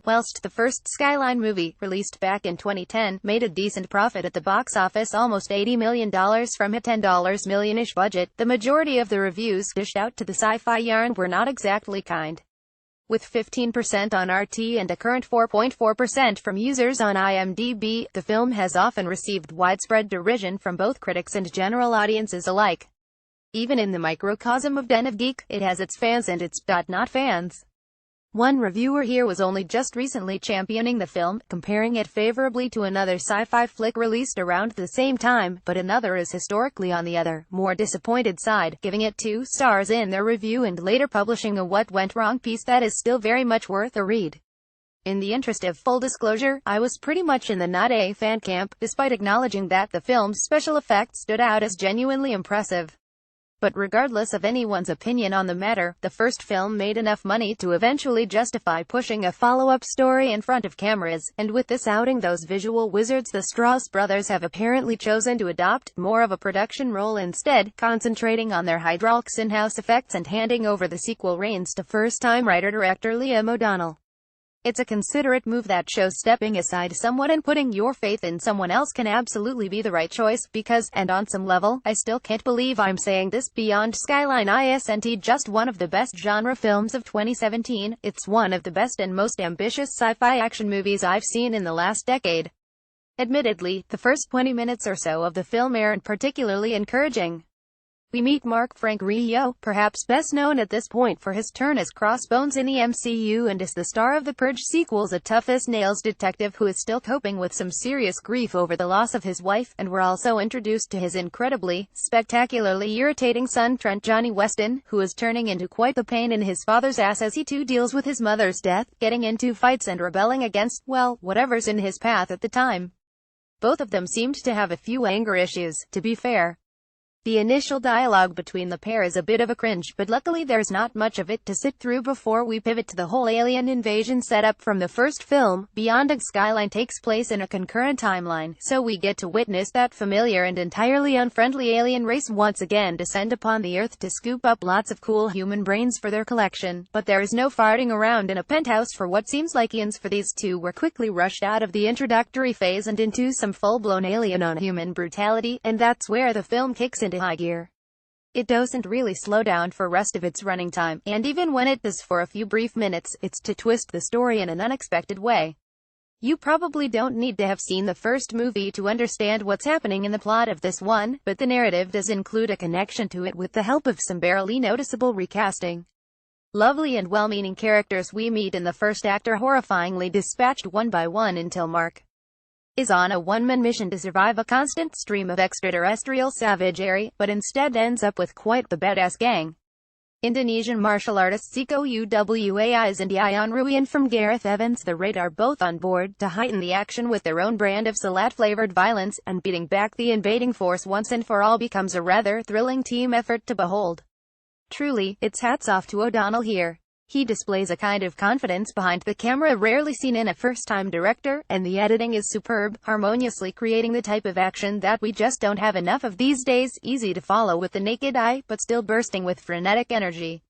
whilst the first Skyline movie, released back in 2010, made a decent profit at the box office, almost $80 million from a $10 million-ish budget. The majority of the reviews dished out to the sci-fi yarn were not exactly kind. With 15% on RT and a current 4.4% from users on IMDb, the film has often received widespread derision from both critics and general audiences alike. Even in the microcosm of Den of Geek, it has its fans and its not fans. One reviewer here was only just recently championing the film, comparing it favorably to another sci-fi flick released around the same time, but another is historically on the other, more disappointed side, giving it 2 stars in their review and later publishing a "What Went Wrong" piece that is still very much worth a read. In the interest of full disclosure, I was pretty much in the not a fan camp, despite acknowledging that the film's special effects stood out as genuinely impressive. But regardless of anyone's opinion on the matter, the first film made enough money to eventually justify pushing a follow-up story in front of cameras, and with this outing those visual wizards the Strauss brothers have apparently chosen to adopt more of a production role instead, concentrating on their hydraulics in-house effects and handing over the sequel reins to first-time writer-director Liam O'Donnell. It's a considerate move that shows stepping aside somewhat and putting your faith in someone else can absolutely be the right choice, because, and on some level, I still can't believe I'm saying this, beyond Skyline isn't just one of the best genre films of 2017, it's one of the best and most ambitious sci-fi action movies I've seen in the last decade. Admittedly, the first 20 minutes or so of the film aren't particularly encouraging. We meet Mark Frank Rio, perhaps best known at this point for his turn as Crossbones in the MCU and as the star of the Purge sequels, a tough-as-nails detective who is still coping with some serious grief over the loss of his wife, and we're also introduced to his incredibly, spectacularly irritating son Trent Johnny Weston, who is turning into quite the pain in his father's ass as he too deals with his mother's death, getting into fights and rebelling against, well, whatever's in his path at the time. Both of them seemed to have a few anger issues, to be fair. The initial dialogue between the pair is a bit of a cringe, but luckily there's not much of it to sit through before we pivot to the whole alien invasion setup from the first film. Beyond Skyline takes place in a concurrent timeline, so we get to witness that familiar and entirely unfriendly alien race once again descend upon the Earth to scoop up lots of cool human brains for their collection. But there is no farting around in a penthouse for what seems like eons, for these two were quickly rushed out of the introductory phase and into some full-blown alien on human brutality, and that's where the film kicks into high gear. It doesn't really slow down for rest of its running time, and even when it does for a few brief minutes, it's to twist the story in an unexpected way. You probably don't need to have seen the first movie to understand what's happening in the plot of this one, but the narrative does include a connection to it with the help of some barely noticeable recasting. Lovely and well-meaning characters we meet in the first act are horrifyingly dispatched one by one until Mark is on a one-man mission to survive a constant stream of extraterrestrial savagery, but instead ends up with quite the badass gang. Indonesian martial artists Iko Uwais and Yayan Ruhian from Gareth Evans The Raid are both on board to heighten the action with their own brand of Salat-flavored violence, and beating back the invading force once and for all becomes a rather thrilling team effort to behold. Truly, it's hats off to O'Donnell here. He displays a kind of confidence behind the camera rarely seen in a first-time director, and the editing is superb, harmoniously creating the type of action that we just don't have enough of these days, easy to follow with the naked eye, but still bursting with frenetic energy.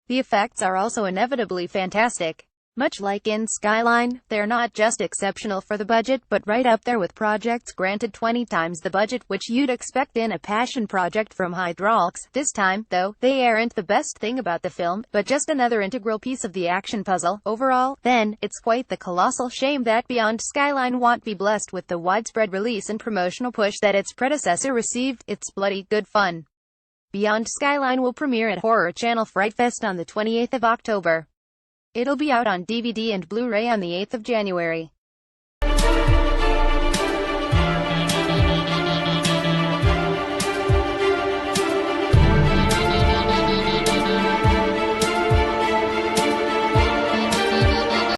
The effects are also inevitably fantastic. Much like in Skyline, they're not just exceptional for the budget, but right up there with projects granted 20 times the budget, which you'd expect in a passion project from Hydraulics. This time, though, they aren't the best thing about the film, but just another integral piece of the action puzzle. Overall, then, it's quite the colossal shame that Beyond Skyline won't be blessed with the widespread release and promotional push that its predecessor received. It's bloody good fun. Beyond Skyline will premiere at Horror Channel Fright Fest on the 28th of October. It'll be out on DVD and Blu-ray on the 8th of January.